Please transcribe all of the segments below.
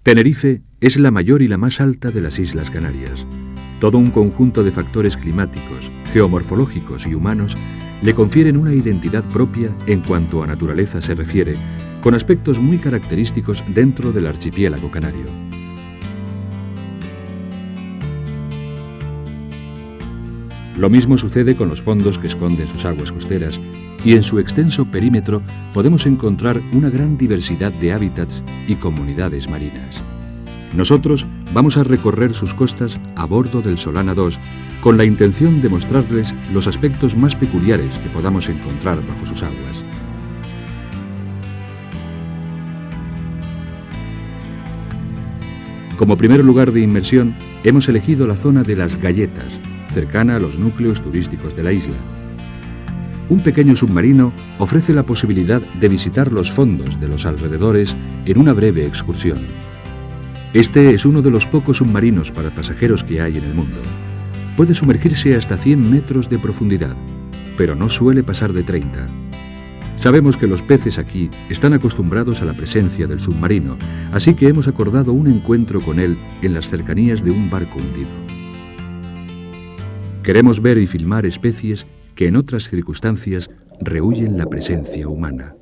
Tenerife es la mayor y la más alta de las Islas Canarias. Todo un conjunto de factores climáticos, geomorfológicos y humanos le confieren una identidad propia en cuanto a naturaleza se refiere, con aspectos muy característicos dentro del archipiélago canario. Lo mismo sucede con los fondos que esconden sus aguas costeras, y en su extenso perímetro podemos encontrar una gran diversidad de hábitats y comunidades marinas. Nosotros vamos a recorrer sus costas a bordo del Solana II con la intención de mostrarles los aspectos más peculiares que podamos encontrar bajo sus aguas. Como primer lugar de inmersión, hemos elegido la zona de Las Galletas, cercana a los núcleos turísticos de la isla. Un pequeño submarino ofrece la posibilidad de visitar los fondos de los alrededores en una breve excursión. Este es uno de los pocos submarinos para pasajeros que hay en el mundo. Puede sumergirse hasta 100 metros de profundidad, pero no suele pasar de 30. Sabemos que los peces aquí están acostumbrados a la presencia del submarino, así que hemos acordado un encuentro con él en las cercanías de un barco hundido. Queremos ver y filmar especies que en otras circunstancias rehúyen la presencia humana.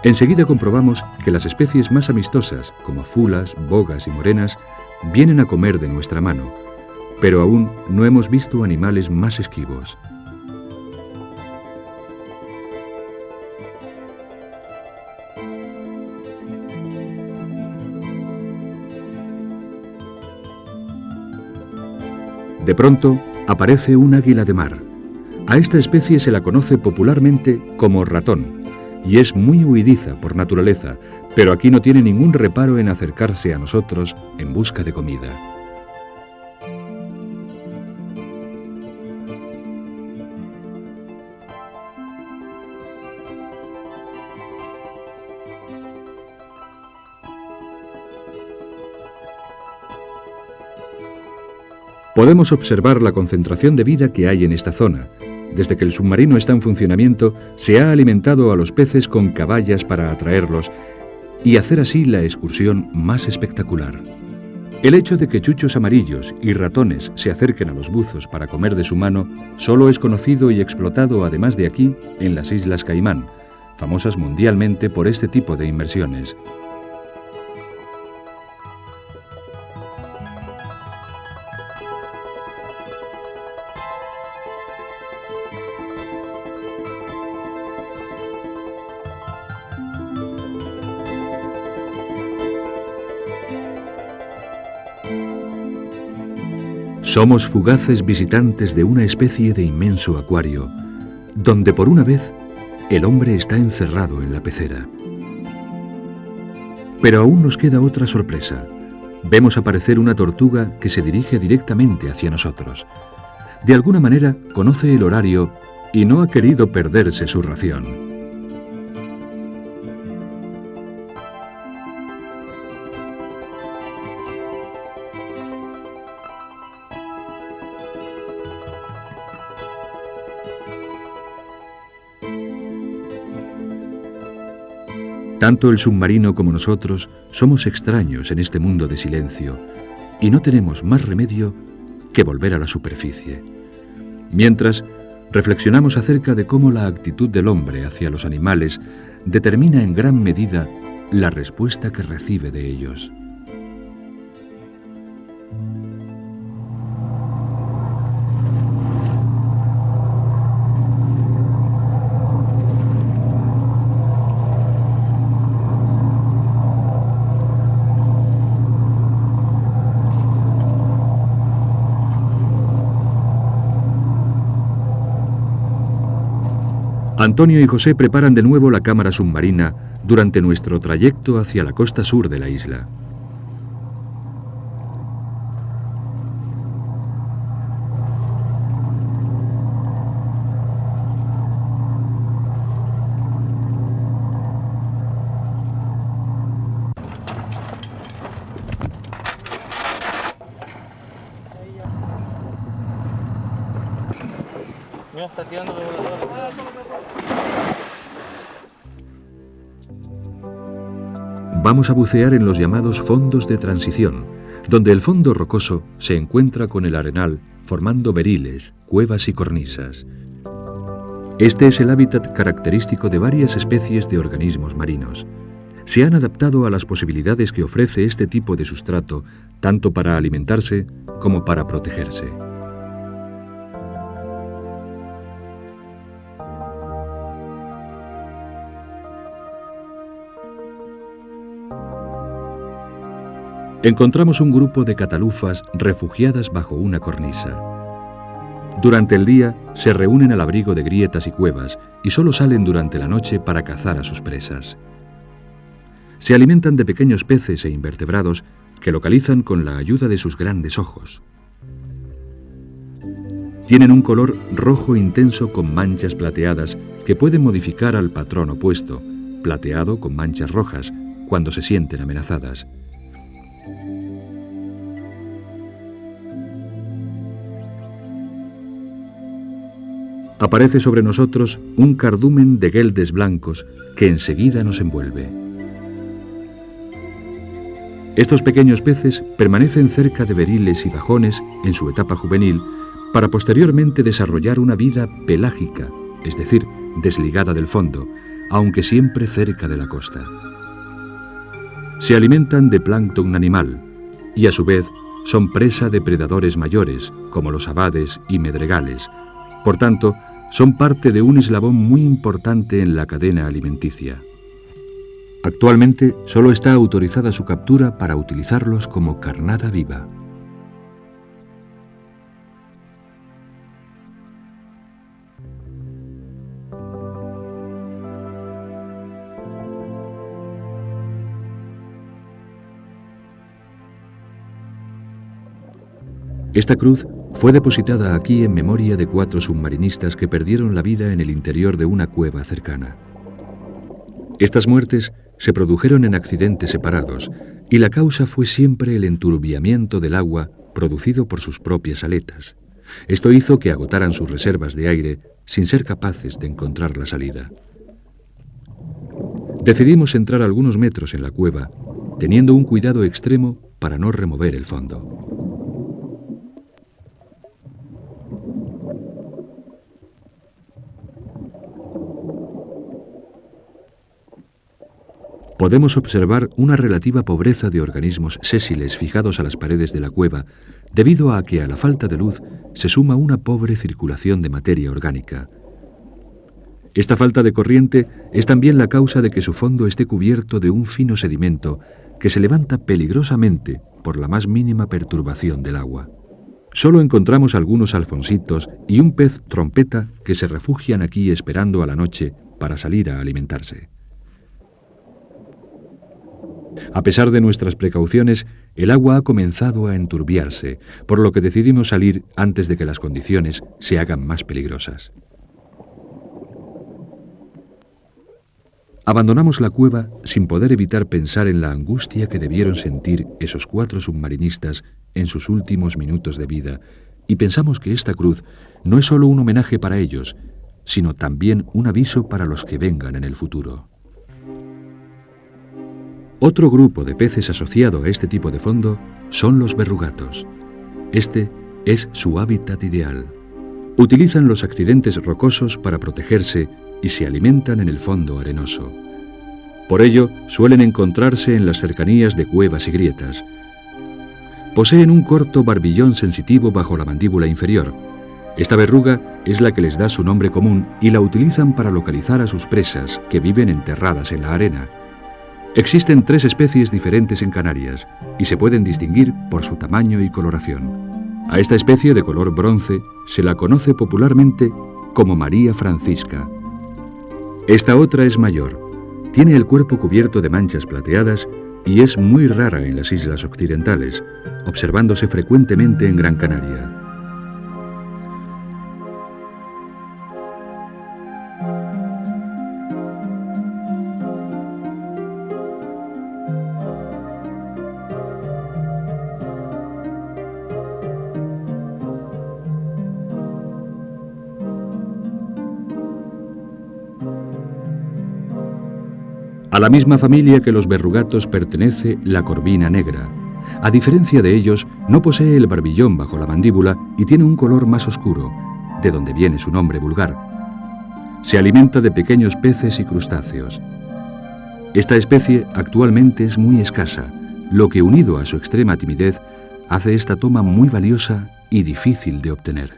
Enseguida comprobamos que las especies más amistosas, como fulas, bogas y morenas, vienen a comer de nuestra mano, pero aún no hemos visto animales más esquivos. De pronto, aparece un águila de mar. A esta especie se la conoce popularmente como ratón, y es muy huidiza por naturaleza, pero aquí no tiene ningún reparo en acercarse a nosotros en busca de comida. Podemos observar la concentración de vida que hay en esta zona. Desde que el submarino está en funcionamiento, se ha alimentado a los peces con caballas para atraerlos y hacer así la excursión más espectacular. El hecho de que chuchos amarillos y ratones se acerquen a los buzos para comer de su mano solo es conocido y explotado, además de aquí, en las Islas Caimán, famosas mundialmente por este tipo de inmersiones. Somos fugaces visitantes de una especie de inmenso acuario, donde por una vez el hombre está encerrado en la pecera. Pero aún nos queda otra sorpresa. Vemos aparecer una tortuga que se dirige directamente hacia nosotros. De alguna manera conoce el horario y no ha querido perderse su ración. Tanto el submarino como nosotros somos extraños en este mundo de silencio y no tenemos más remedio que volver a la superficie. Mientras, reflexionamos acerca de cómo la actitud del hombre hacia los animales determina en gran medida la respuesta que recibe de ellos. Antonio y José preparan de nuevo la cámara submarina durante nuestro trayecto hacia la costa sur de la isla. Está tirando reguladores. Vamos a bucear en los llamados fondos de transición, donde el fondo rocoso se encuentra con el arenal, formando beriles, cuevas y cornisas. Este es el hábitat característico de varias especies de organismos marinos. Se han adaptado a las posibilidades que ofrece este tipo de sustrato, tanto para alimentarse como para protegerse. Encontramos un grupo de catalufas refugiadas bajo una cornisa. Durante el día se reúnen al abrigo de grietas y cuevas y solo salen durante la noche para cazar a sus presas. Se alimentan de pequeños peces e invertebrados que localizan con la ayuda de sus grandes ojos. Tienen un color rojo intenso con manchas plateadas que pueden modificar al patrón opuesto, plateado con manchas rojas, cuando se sienten amenazadas. Aparece sobre nosotros un cardumen de gueldes blancos que enseguida nos envuelve. Estos pequeños peces permanecen cerca de beriles y bajones en su etapa juvenil para posteriormente desarrollar una vida pelágica, es decir, desligada del fondo, aunque siempre cerca de la costa. Se alimentan de plancton animal y a su vez son presa de predadores mayores, como los abades y medregales. Por tanto, son parte de un eslabón muy importante en la cadena alimenticia. Actualmente solo está autorizada su captura para utilizarlos como carnada viva. Esta cruz fue depositada aquí en memoria de 4 submarinistas que perdieron la vida en el interior de una cueva cercana. Estas muertes se produjeron en accidentes separados y la causa fue siempre el enturbiamiento del agua producido por sus propias aletas. Esto hizo que agotaran sus reservas de aire sin ser capaces de encontrar la salida. Decidimos entrar algunos metros en la cueva, teniendo un cuidado extremo para no remover el fondo. Podemos observar una relativa pobreza de organismos sésiles fijados a las paredes de la cueva, debido a que a la falta de luz se suma una pobre circulación de materia orgánica. Esta falta de corriente es también la causa de que su fondo esté cubierto de un fino sedimento que se levanta peligrosamente por la más mínima perturbación del agua. Solo encontramos algunos alfonsitos y un pez trompeta que se refugian aquí esperando a la noche para salir a alimentarse. A pesar de nuestras precauciones, el agua ha comenzado a enturbiarse, por lo que decidimos salir antes de que las condiciones se hagan más peligrosas. Abandonamos la cueva sin poder evitar pensar en la angustia que debieron sentir esos 4 submarinistas en sus últimos minutos de vida, y pensamos que esta cruz no es solo un homenaje para ellos, sino también un aviso para los que vengan en el futuro. Otro grupo de peces asociado a este tipo de fondo son los verrugatos. Este es su hábitat ideal. Utilizan los accidentes rocosos para protegerse y se alimentan en el fondo arenoso. Por ello, suelen encontrarse en las cercanías de cuevas y grietas. Poseen un corto barbillón sensitivo bajo la mandíbula inferior. Esta verruga es la que les da su nombre común y la utilizan para localizar a sus presas, que viven enterradas en la arena. Existen 3 especies diferentes en Canarias y se pueden distinguir por su tamaño y coloración. A esta especie de color bronce se la conoce popularmente como María Francisca. Esta otra es mayor. Tiene el cuerpo cubierto de manchas plateadas y es muy rara en las islas occidentales, observándose frecuentemente en Gran Canaria. A la misma familia que los verrugatos pertenece la corvina negra. A diferencia de ellos, no posee el barbillón bajo la mandíbula y tiene un color más oscuro, de donde viene su nombre vulgar. Se alimenta de pequeños peces y crustáceos. Esta especie actualmente es muy escasa, lo que, unido a su extrema timidez, hace esta toma muy valiosa y difícil de obtener.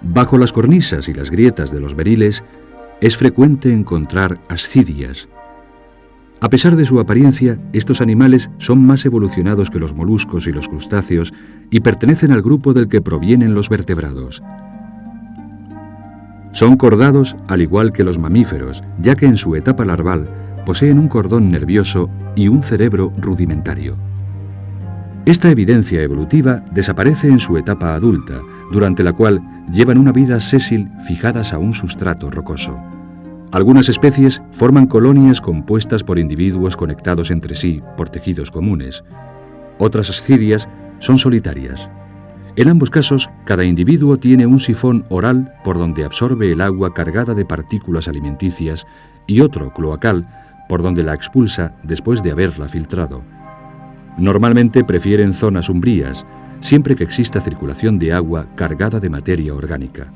Bajo las cornisas y las grietas de los beriles, es frecuente encontrar ascidias. A pesar de su apariencia, estos animales son más evolucionados que los moluscos y los crustáceos y pertenecen al grupo del que provienen los vertebrados. Son cordados al igual que los mamíferos, ya que en su etapa larval poseen un cordón nervioso y un cerebro rudimentario. Esta evidencia evolutiva desaparece en su etapa adulta, durante la cual llevan una vida sésil fijadas a un sustrato rocoso. Algunas especies forman colonias compuestas por individuos conectados entre sí por tejidos comunes. Otras ascidias son solitarias. En ambos casos, cada individuo tiene un sifón oral por donde absorbe el agua cargada de partículas alimenticias y otro cloacal por donde la expulsa después de haberla filtrado. Normalmente prefieren zonas umbrías, siempre que exista circulación de agua cargada de materia orgánica.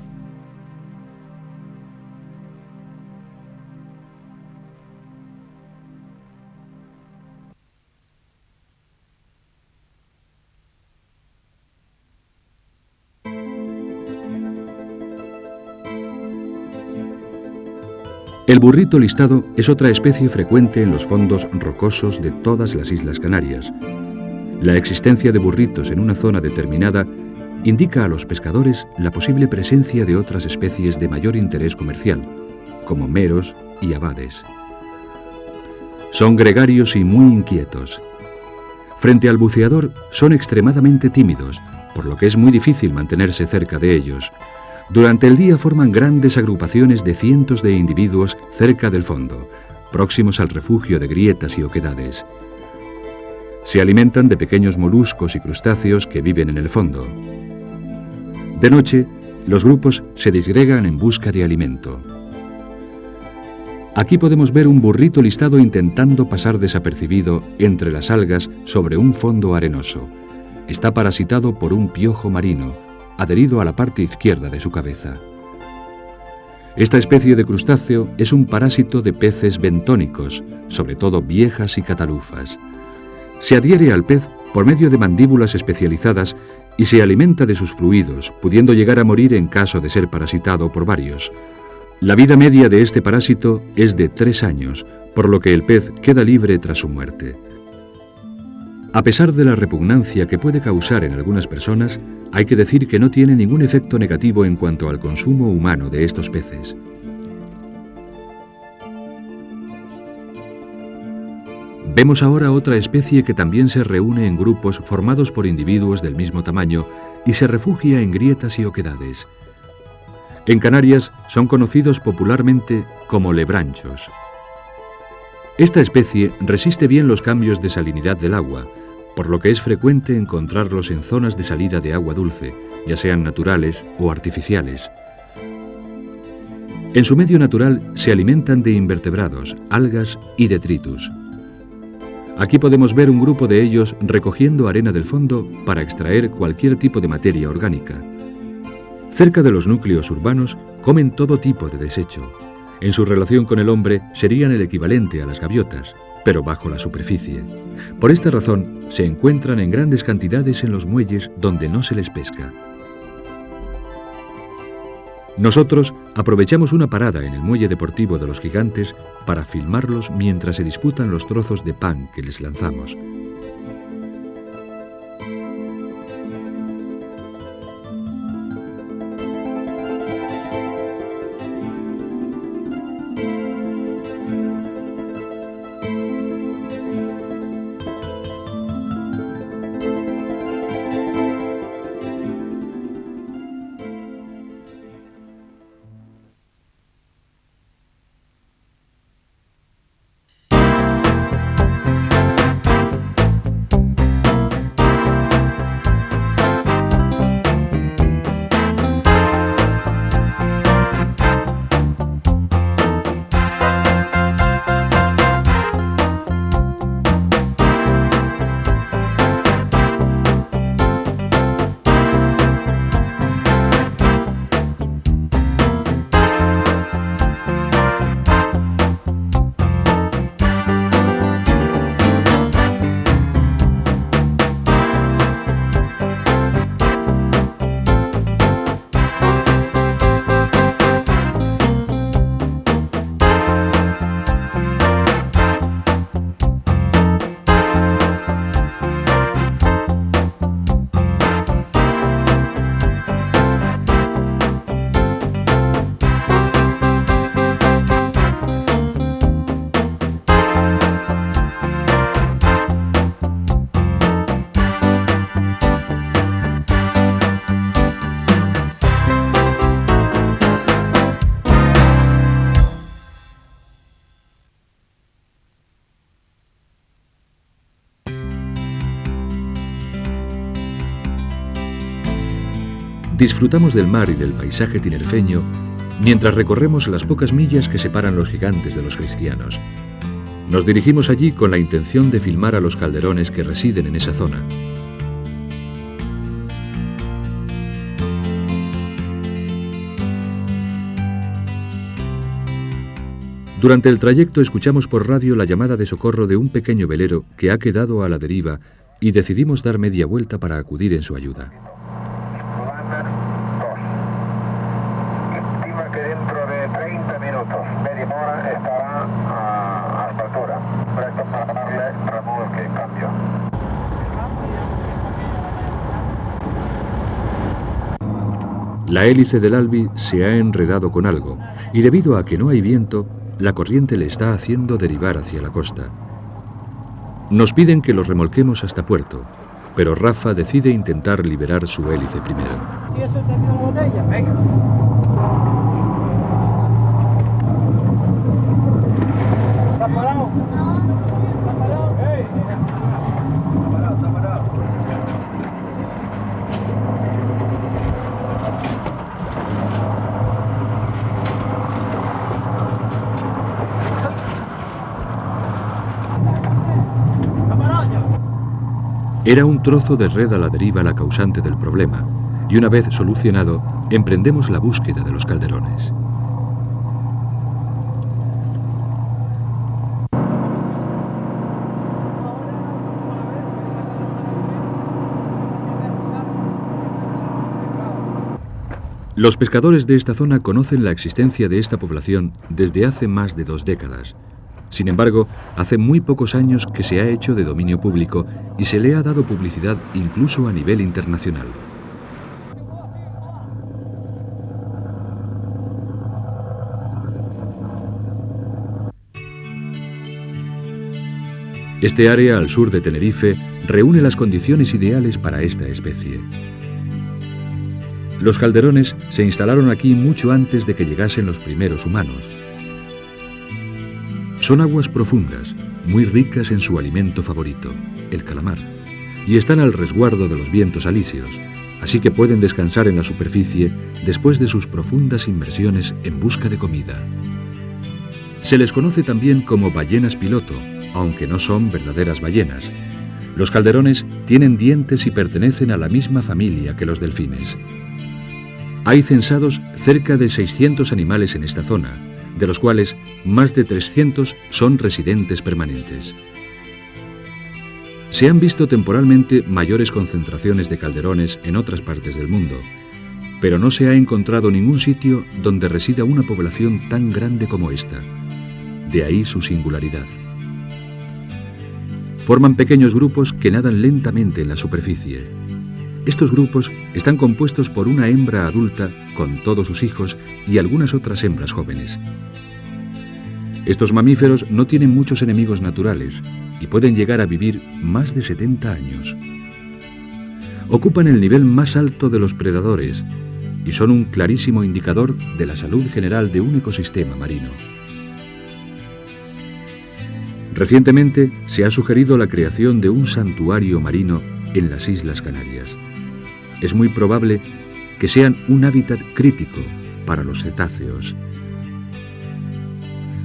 El burrito listado es otra especie frecuente en los fondos rocosos de todas las Islas Canarias. La existencia de burritos en una zona determinada indica a los pescadores la posible presencia de otras especies de mayor interés comercial, como meros y abades. Son gregarios y muy inquietos. Frente al buceador son extremadamente tímidos, por lo que es muy difícil mantenerse cerca de ellos. Durante el día forman grandes agrupaciones de cientos de individuos cerca del fondo, próximos al refugio de grietas y oquedades. Se alimentan de pequeños moluscos y crustáceos que viven en el fondo. De noche, los grupos se disgregan en busca de alimento. Aquí podemos ver un burrito listado intentando pasar desapercibido entre las algas sobre un fondo arenoso. Está parasitado por un piojo marino, adherido a la parte izquierda de su cabeza. Esta especie de crustáceo es un parásito de peces bentónicos, sobre todo viejas y catalufas. Se adhiere al pez por medio de mandíbulas especializadas y se alimenta de sus fluidos, pudiendo llegar a morir en caso de ser parasitado por varios. La vida media de este parásito es de 3 años, por lo que el pez queda libre tras su muerte. A pesar de la repugnancia que puede causar en algunas personas, hay que decir que no tiene ningún efecto negativo en cuanto al consumo humano de estos peces. Vemos ahora otra especie que también se reúne en grupos formados por individuos del mismo tamaño y se refugia en grietas y oquedades. En Canarias son conocidos popularmente como lebranchos. Esta especie resiste bien los cambios de salinidad del agua, por lo que es frecuente encontrarlos en zonas de salida de agua dulce, ya sean naturales o artificiales. En su medio natural se alimentan de invertebrados, algas y detritus. Aquí podemos ver un grupo de ellos recogiendo arena del fondo para extraer cualquier tipo de materia orgánica. Cerca de los núcleos urbanos comen todo tipo de desecho. En su relación con el hombre serían el equivalente a las gaviotas, pero bajo la superficie. Por esta razón, se encuentran en grandes cantidades en los muelles donde no se les pesca. Nosotros aprovechamos una parada en el muelle deportivo de los Gigantes para filmarlos mientras se disputan los trozos de pan que les lanzamos. Disfrutamos del mar y del paisaje tinerfeño mientras recorremos las pocas millas que separan los gigantes de los cristianos. Nos dirigimos allí con la intención de filmar a los calderones que residen en esa zona. Durante el trayecto escuchamos por radio la llamada de socorro de un pequeño velero que ha quedado a la deriva y decidimos dar media vuelta para acudir en su ayuda. Estima que dentro de 30 minutos, media hora, estará a altura. Presto para darle remolque en cambio. La hélice del Albi se ha enredado con algo y debido a que no hay viento, la corriente le está haciendo derivar hacia la costa. Nos piden que los remolquemos hasta puerto, pero Rafa decide intentar liberar su hélice primero. Si eso te queda botella, venga. ¿Está parado? ¿Está parado? ¡Ey! Está parado, está parado. Era un trozo de red a la deriva la causante del problema, y una vez solucionado, emprendemos la búsqueda de los calderones. Los pescadores de esta zona conocen la existencia de esta población desde hace más de 2 décadas. Sin embargo, hace muy pocos años que se ha hecho de dominio público y se le ha dado publicidad incluso a nivel internacional. Este área al sur de Tenerife reúne las condiciones ideales para esta especie. Los calderones se instalaron aquí mucho antes de que llegasen los primeros humanos. Son aguas profundas, muy ricas en su alimento favorito, el calamar, y están al resguardo de los vientos alisios, así que pueden descansar en la superficie después de sus profundas inmersiones en busca de comida. Se les conoce también como ballenas piloto, aunque no son verdaderas ballenas. Los calderones tienen dientes y pertenecen a la misma familia que los delfines. Hay censados cerca de 600 animales en esta zona, de los cuales más de 300 son residentes permanentes. Se han visto temporalmente mayores concentraciones de calderones en otras partes del mundo, pero no se ha encontrado ningún sitio donde resida una población tan grande como esta. De ahí su singularidad. Forman pequeños grupos que nadan lentamente en la superficie. Estos grupos están compuestos por una hembra adulta con todos sus hijos y algunas otras hembras jóvenes. Estos mamíferos no tienen muchos enemigos naturales y pueden llegar a vivir más de 70 años. Ocupan el nivel más alto de los predadores y son un clarísimo indicador de la salud general de un ecosistema marino. Recientemente se ha sugerido la creación de un santuario marino en las Islas Canarias. Es muy probable que sean un hábitat crítico para los cetáceos.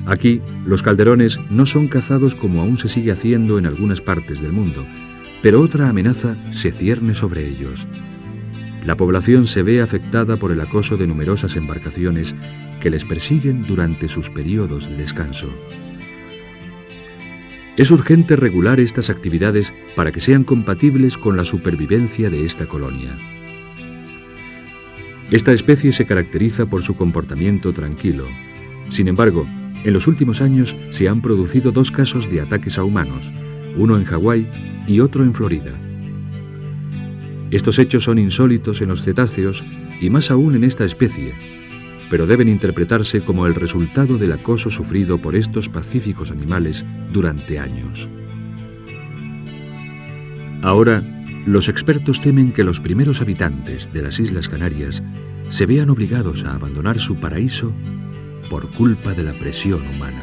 Aquí, los calderones no son cazados como aún se sigue haciendo en algunas partes del mundo, pero otra amenaza se cierne sobre ellos. La población se ve afectada por el acoso de numerosas embarcaciones que les persiguen durante sus periodos de descanso. Es urgente regular estas actividades para que sean compatibles con la supervivencia de esta colonia. Esta especie se caracteriza por su comportamiento tranquilo. Sin embargo, en los últimos años se han producido 2 casos de ataques a humanos, uno en Hawái y otro en Florida. Estos hechos son insólitos en los cetáceos y más aún en esta especie, pero deben interpretarse como el resultado del acoso sufrido por estos pacíficos animales durante años. Ahora, los expertos temen que los primeros habitantes de las Islas Canarias se vean obligados a abandonar su paraíso por culpa de la presión humana.